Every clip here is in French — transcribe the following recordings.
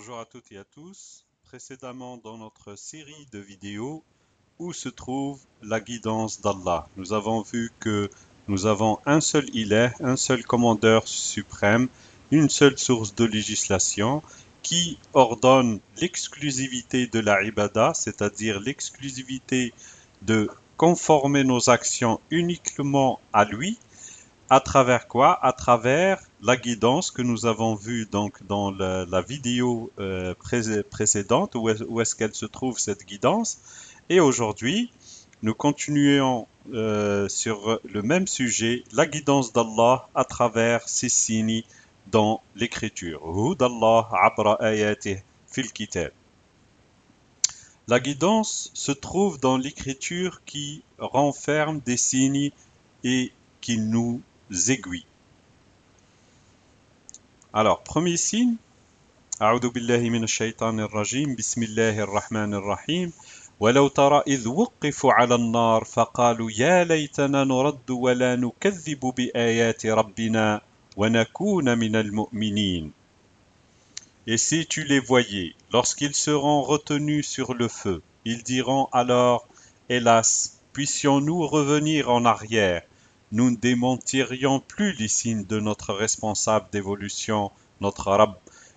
Bonjour à toutes et à tous. Précédemment dans notre série de vidéos où se trouve la guidance d'Allah. Nous avons vu que nous avons un seul ilah, un seul commandeur suprême, une seule source de législation qui ordonne l'exclusivité de la ibada, c'est-à-dire l'exclusivité de conformer nos actions uniquement à lui. À travers quoi? À travers la guidance que nous avons vue donc dans la vidéo précédente, où est-ce qu'elle se trouve cette guidance. Et aujourd'hui, nous continuons sur le même sujet, la guidance d'Allah à travers ses signes dans l'écriture. Hudallah abra ayatih fil kitab. La guidance se trouve dans l'écriture qui renferme des signes et qui nous aiguille. Alors, premier signe, أعوذ بالله من الشيطان الرجيم بسم الله الرحمن الرحيم ولو ترى إذ وقفوا على النار فقالوا يا ليتنا نرد ولا نكذب بآيات ربنا ونكون من المؤمنين. Et si tu les voyais, lorsqu'ils seront retenus sur le feu, ils diront alors, hélas, puissions-nous revenir en arrière, nous ne démentirions plus les signes de notre responsable d'évolution, notre Rabb,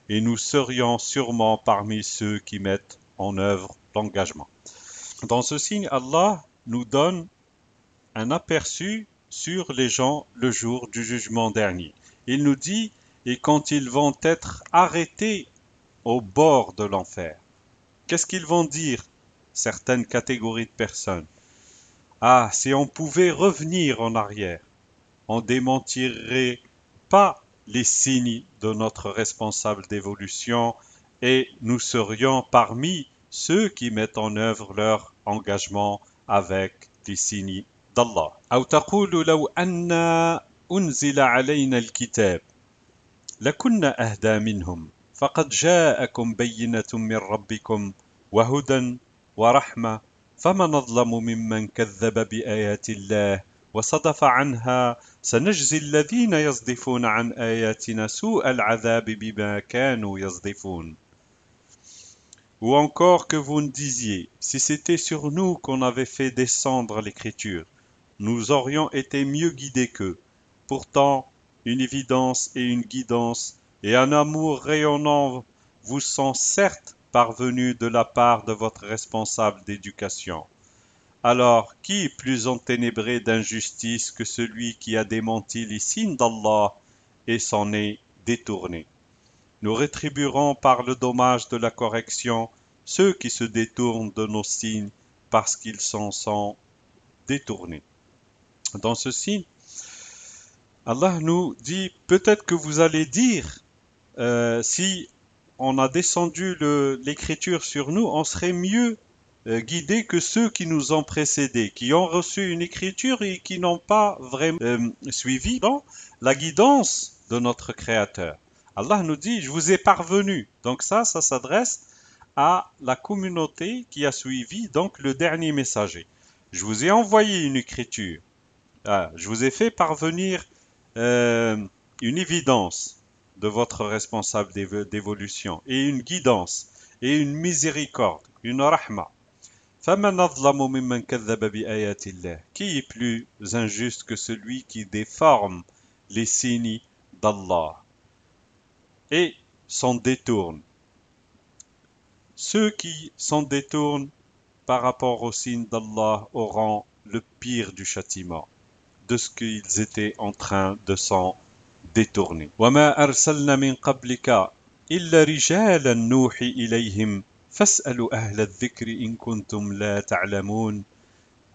et nous serions sûrement parmi ceux qui mettent en œuvre l'engagement. Dans ce signe, Allah nous donne un aperçu sur les gens le jour du jugement dernier. Il nous dit, et quand ils vont être arrêtés au bord de l'enfer, qu'est-ce qu'ils vont dire, certaines catégories de personnes? Ah, si on pouvait revenir en arrière, on démentirait pas les signes de notre responsable d'évolution et nous serions parmi ceux qui mettent en œuvre leur engagement avec les signes d'Allah. أو تقول لو أن أنزل علينا الكتاب لكنا أهدى منهم فقد جاءكم بينة من ربكم وهدى ورحمة فمن أظلم ممن كذب بآيات الله وصدف عنها سنجزي الذين يصدفون عن آياتنا سوء العذاب بما كانوا يصدفون. Ou encore que vous ne disiez, si c'était sur nous qu'on avait fait descendre l'écriture, nous aurions été mieux guidés qu'eux. Pourtant, une évidence et une guidance et un amour rayonnant vous sont certes parvenus de la part de votre responsable d'éducation. Alors, qui est plus enténébré d'injustice que celui qui a démenti les signes d'Allah et s'en est détourné? Nous rétribuerons par le dommage de la correction ceux qui se détournent de nos signes parce qu'ils s'en sont détournés. Dans ce signe, Allah nous dit, peut-être que vous allez dire, si on a descendu l'écriture sur nous, on serait mieux guidés que ceux qui nous ont précédés, qui ont reçu une écriture et qui n'ont pas vraiment suivi la guidance de notre Créateur. Allah nous dit, je vous ai parvenu. Donc ça s'adresse à la communauté qui a suivi donc le dernier messager. Je vous ai envoyé une écriture. Je vous ai fait parvenir une évidence de votre responsable d'évolution et une guidance et une miséricorde, une rahma. فَمَنْ أَظْلَمُ مِمَّنْ كَذَّبَ بِآيَاتِ اللَّهِ. Qui est plus injuste que celui qui déforme les signes d'Allah et s'en détourne? Ceux qui s'en détournent par rapport aux signes d'Allah auront le pire du châtiment de ce qu'ils étaient en train de s'en détourner. وَمَا أَرْسَلْنَا مِنْ قَبْلِكَ إِلَّا رِجَالًا نُوحِي إِلَيْهِمْ فاسألوا أهل الذكر إن كنتم لا تعلمون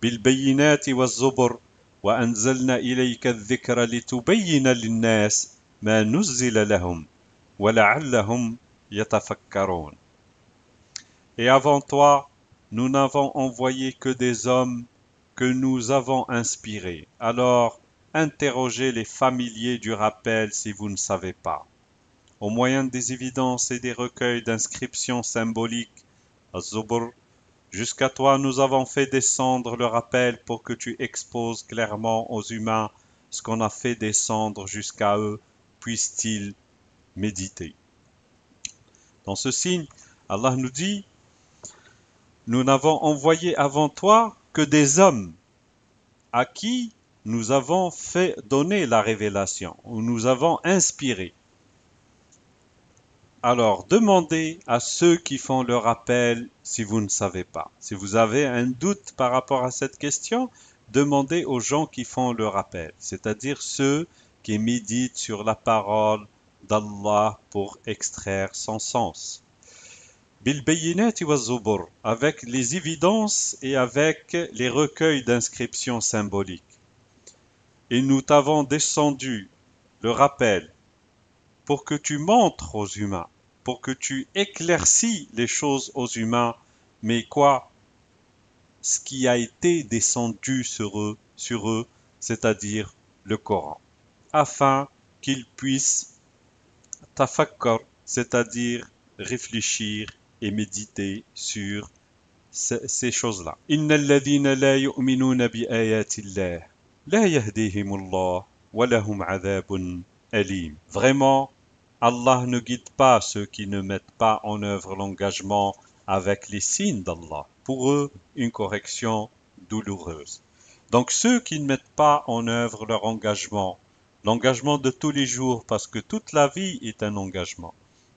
بالبينات والزبر وأنزلنا إليك الذكر لتبين للناس ما نزل لهم ولعلهم يتفكرون. Et avant toi, nous n'avons envoyé que des hommes que nous avons inspirés. Alors, interrogez les familiers du rappel si vous ne savez pas. Au moyen des évidences et des recueils d'inscriptions symboliques, Az-Zubur, jusqu'à toi nous avons fait descendre le rappel pour que tu exposes clairement aux humains ce qu'on a fait descendre jusqu'à eux, puissent-ils méditer. Dans ce signe, Allah nous dit, nous n'avons envoyé avant toi que des hommes à qui nous avons fait donner la révélation, ou nous avons inspiré. Alors, demandez à ceux qui font le rappel si vous ne savez pas. Si vous avez un doute par rapport à cette question, demandez aux gens qui font le rappel, c'est-à-dire ceux qui méditent sur la parole d'Allah pour extraire son sens. Bil bayyinati wa zubur, avec les évidences et avec les recueils d'inscriptions symboliques. Et nous t'avons descendu le rappel pour que tu montres aux humains, pour que tu éclaircis les choses aux humains, mais quoi? Ce qui a été descendu sur eux, c'est-à-dire le Coran, afin qu'ils puissent tafakkar, c'est-à-dire réfléchir et méditer sur ces choses-là. Innal ladhina la yu'minuna bi ayati Allah la yahdihimullah wa lahum adhabun alim. Vraiment, Allah ne guide pas ceux qui ne mettent pas en œuvre l'engagement avec les signes d'Allah. Pour eux, une correction douloureuse. Donc ceux qui ne mettent pas en œuvre leur engagement, l'engagement de tous les jours, parce que toute la vie est un engagement,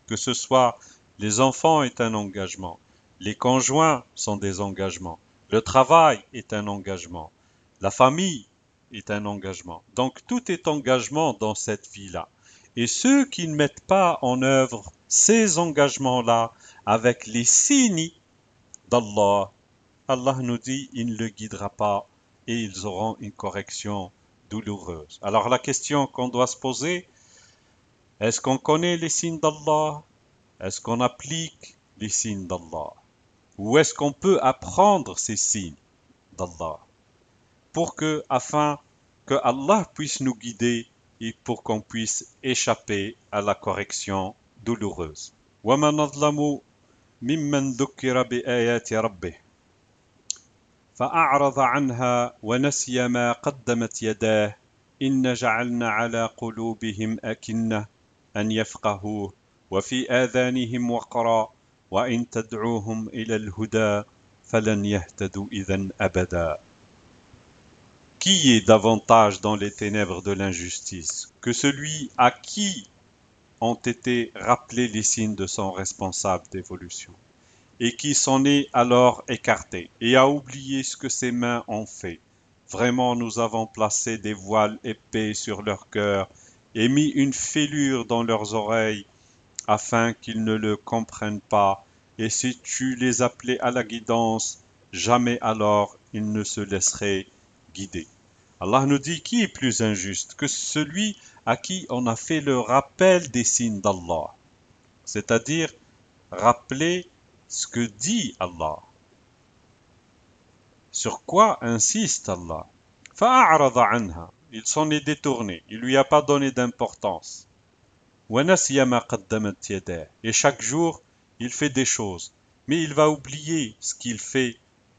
que ce soit les enfants est un engagement, les conjoints sont des engagements, le travail est un engagement, la famille est un engagement. Donc tout est engagement dans cette vie-là. Et ceux qui ne mettent pas en œuvre ces engagements-là avec les signes d'Allah, Allah nous dit, il ne le guidera pas et ils auront une correction douloureuse. Alors la question qu'on doit se poser, est-ce qu'on connaît les signes d'Allah? Est-ce qu'on applique les signes d'Allah? Ou est-ce qu'on peut apprendre ces signes d'Allah afin que Allah puisse nous guider et pour qu'on puisse échapper à la correction douloureuse. وَمَنْ أَظْلَمُ مِمَّنْ ذُكِّرَ بِآيَاتِ رَبِّهِ فأعرض عنها ونسي ما قدمت يداه إن جعلنا على قلوبهم أكنة أن يفقهوه وفي آذانهم وقرا وإن تدعوهم إلى الهدى فلن يهتدوا إذا أبدا. Qui est davantage dans les ténèbres de l'injustice que celui à qui ont été rappelés les signes de son responsable d'évolution et qui s'en est alors écarté et a oublié ce que ses mains ont fait. Vraiment, nous avons placé des voiles épais sur leur cœur et mis une fêlure dans leurs oreilles afin qu'ils ne le comprennent pas. Et si tu les appelais à la guidance, jamais alors ils ne se laisseraient guider. Allah nous dit qui est plus injuste que celui à qui on a fait le rappel des signes d'Allah, c'est-à-dire rappeler ce que dit Allah. Sur quoi insiste Allah? فَأَعْرَضَ عَنْهَا. Il s'en est détourné, il lui a pas donné d'importance. وَنَسِيَ مَا قَدَّمَتْ يَدَاهُ. Et chaque jour, il fait des choses, mais il va oublier ce qu'il fait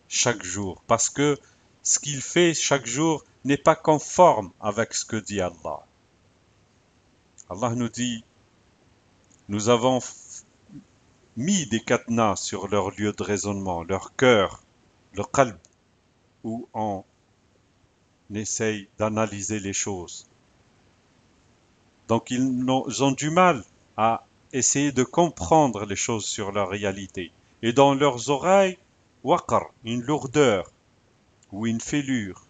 chaque jour, parce que ce qu'il fait chaque jour n'est pas conforme avec ce que dit Allah. Allah nous dit, nous avons mis des cadenas sur leur lieu de raisonnement, leur cœur, le qalb, où on essaye d'analyser les choses. Donc ils ont du mal à essayer de comprendre les choses sur leur réalité. Et dans leurs oreilles, waqar, une lourdeur ou une fêlure.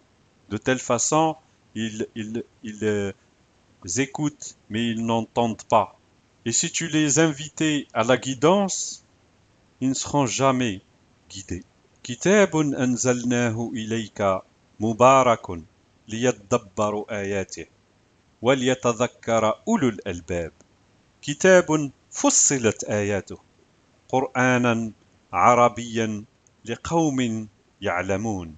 De telle façon, ils écoutent, mais ils n'entendent pas. Et si tu les invitais à la guidance, ils ne seront jamais guidés. Kitabun anzalnahu ilayka mubarakun liyadabbaru ayaته وليتذكر أولو الألباب كتاب فصلت آياته قرآنا عربيا لقوم يعلمون.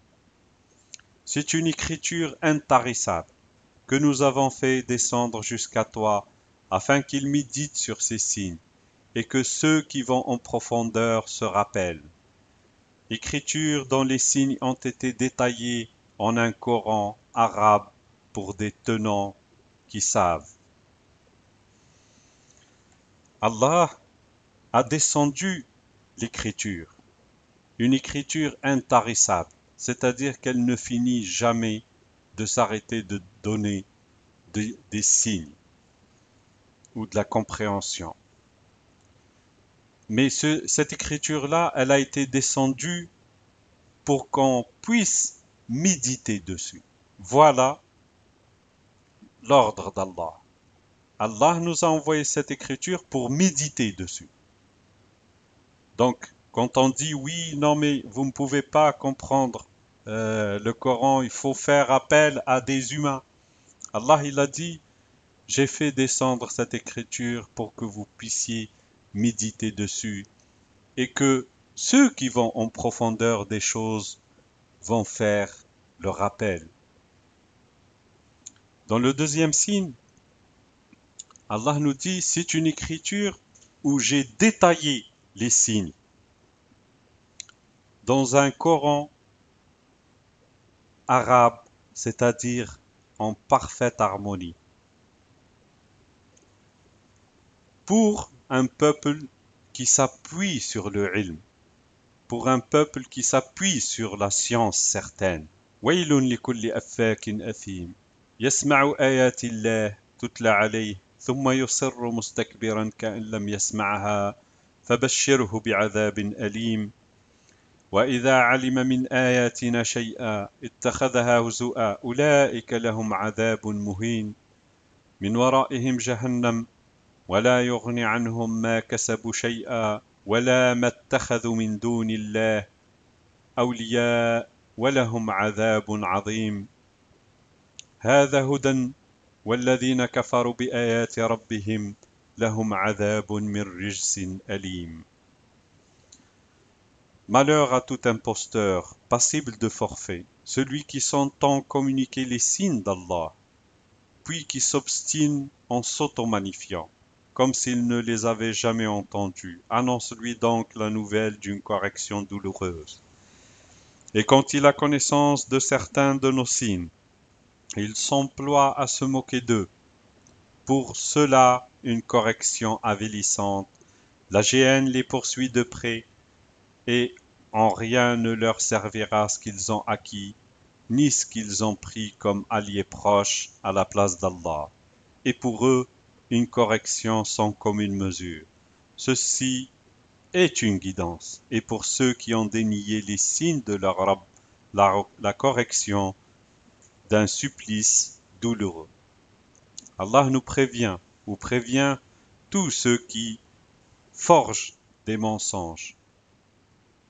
C'est une écriture intarissable que nous avons fait descendre jusqu'à toi afin qu'ils méditent sur ces signes et que ceux qui vont en profondeur se rappellent. Écriture dont les signes ont été détaillés en un Coran arabe pour des tenants qui savent. Allah a descendu l'écriture, une écriture intarissable, c'est-à-dire qu'elle ne finit jamais de s'arrêter de donner des signes ou de la compréhension. Mais cette écriture-là, elle a été descendue pour qu'on puisse méditer dessus. Voilà l'ordre d'Allah. Allah nous a envoyé cette écriture pour méditer dessus. Donc, quand on dit oui, non mais vous ne pouvez pas comprendre le Coran, il faut faire appel à des humains. Allah, il a dit, j'ai fait descendre cette écriture pour que vous puissiez méditer dessus et que ceux qui vont en profondeur des choses vont faire le rappel. Dans le deuxième signe, Allah nous dit, c'est une écriture où j'ai détaillé les signes dans un Coran arabe, c'est-à-dire en parfaite harmonie. Pour un peuple qui s'appuie sur le ilm, pour un peuple qui s'appuie sur la science certaine. ويل لكل أفاك أثيم يسمع آيات الله تتلى عليه ثم يصر مستكبرا كأن لم يسمعها فبشره بعذاب أليم وإذا علم من آياتنا شيئا اتخذها هزؤا أولئك لهم عذاب مهين من ورائهم جهنم ولا يغني عنهم ما كسبوا شيئا ولا ما اتخذوا من دون الله أولياء ولهم عذاب عظيم هذا هدى والذين كفروا بآيات ربهم لهم عذاب من رجس أليم. Malheur à tout imposteur, passible de forfait, celui qui s'entend communiquer les signes d'Allah, puis qui s'obstine en s'auto-magnifiant, comme s'il ne les avait jamais entendus. Annonce-lui donc la nouvelle d'une correction douloureuse. Et quand il a connaissance de certains de nos signes, il s'emploie à se moquer d'eux. Pour cela, une correction avilissante. La géhenne les poursuit de près, et en rien ne leur servira ce qu'ils ont acquis, ni ce qu'ils ont pris comme alliés proches à la place d'Allah. Et pour eux, une correction sans commune mesure. Ceci est une guidance, et pour ceux qui ont dénié les signes de leur Rabb, la correction d'un supplice douloureux. Allah nous prévient, ou prévient tous ceux qui forgent des mensonges,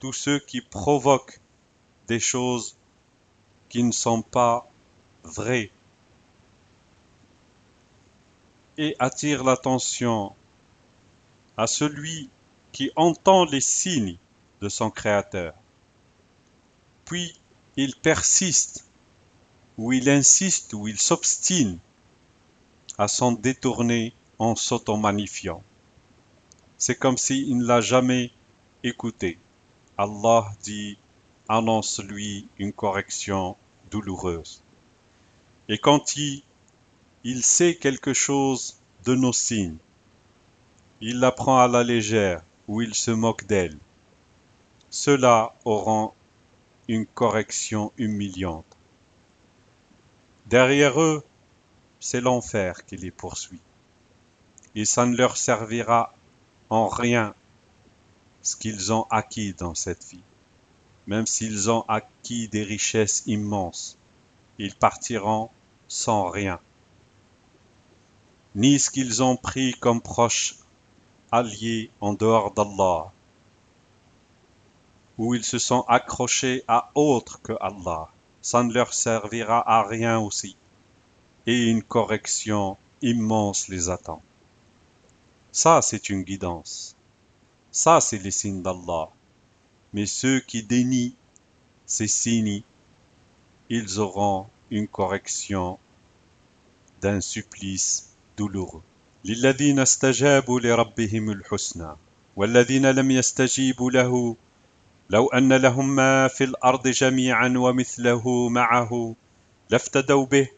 tous ceux qui provoquent des choses qui ne sont pas vraies, et attire l'attention à celui qui entend les signes de son Créateur. Puis il persiste, ou il insiste, ou il s'obstine à s'en détourner en s'auto-magnifiant. C'est comme s'il ne l'a jamais écouté. Allah dit, annonce-lui une correction douloureuse. Et quand il sait quelque chose de nos signes, il la prend à la légère ou il se moque d'elle. Ceux-là auront une correction humiliante. Derrière eux, c'est l'enfer qui les poursuit. Et ça ne leur servira en rien ce qu'ils ont acquis dans cette vie. Même s'ils ont acquis des richesses immenses, ils partiront sans rien. Ni ce qu'ils ont pris comme proches alliés en dehors d'Allah, où ils se sont accrochés à autre que Allah. Ça ne leur servira à rien aussi. Et une correction immense les attend. Ça, c'est une guidance. Ça, c'est les signes d'Allah. Mais ceux qui dénient ces signes, ils auront une correction d'un supplice douloureux. للذين استجابوا لربهم الحسنى والذين لم يستجيبوا له لو أن لهم ما في الأرض جميعا ومثله معه لافتدوا به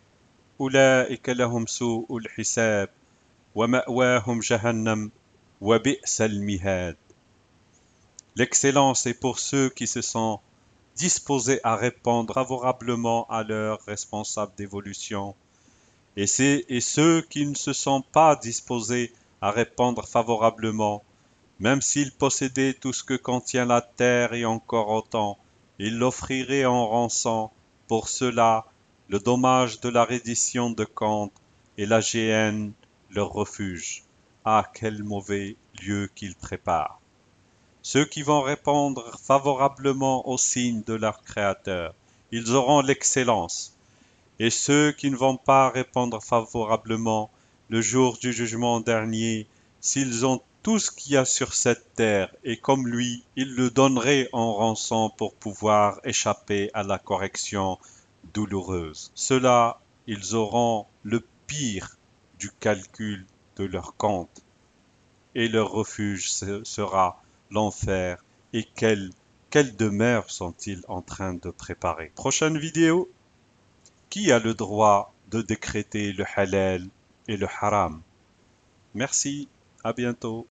أولئك لهم سوء الحساب ومأواهم جهنم وبئس المهاد. L'excellence est pour ceux qui se sont disposés à répondre favorablement à leurs responsables d'évolution. Et ceux qui ne se sont pas disposés à répondre favorablement, même s'ils possédaient tout ce que contient la terre et encore autant, ils l'offriraient en rançon. Pour cela, le dommage de la reddition de compte et la géhenne leur refuge. Ah, quel mauvais lieu qu'ils préparent! Ceux qui vont répondre favorablement aux signes de leur Créateur, ils auront l'excellence. Et ceux qui ne vont pas répondre favorablement le jour du jugement dernier, s'ils ont tout ce qu'il y a sur cette terre, et comme lui, ils le donneraient en rançon pour pouvoir échapper à la correction douloureuse. Ceux-là, ils auront le pire du calcul de leur compte, et leur refuge sera l'enfer. Et quelle demeure sont-ils en train de préparer? Prochaine vidéo. Qui a le droit de décréter le halal et le haram? Merci, à bientôt.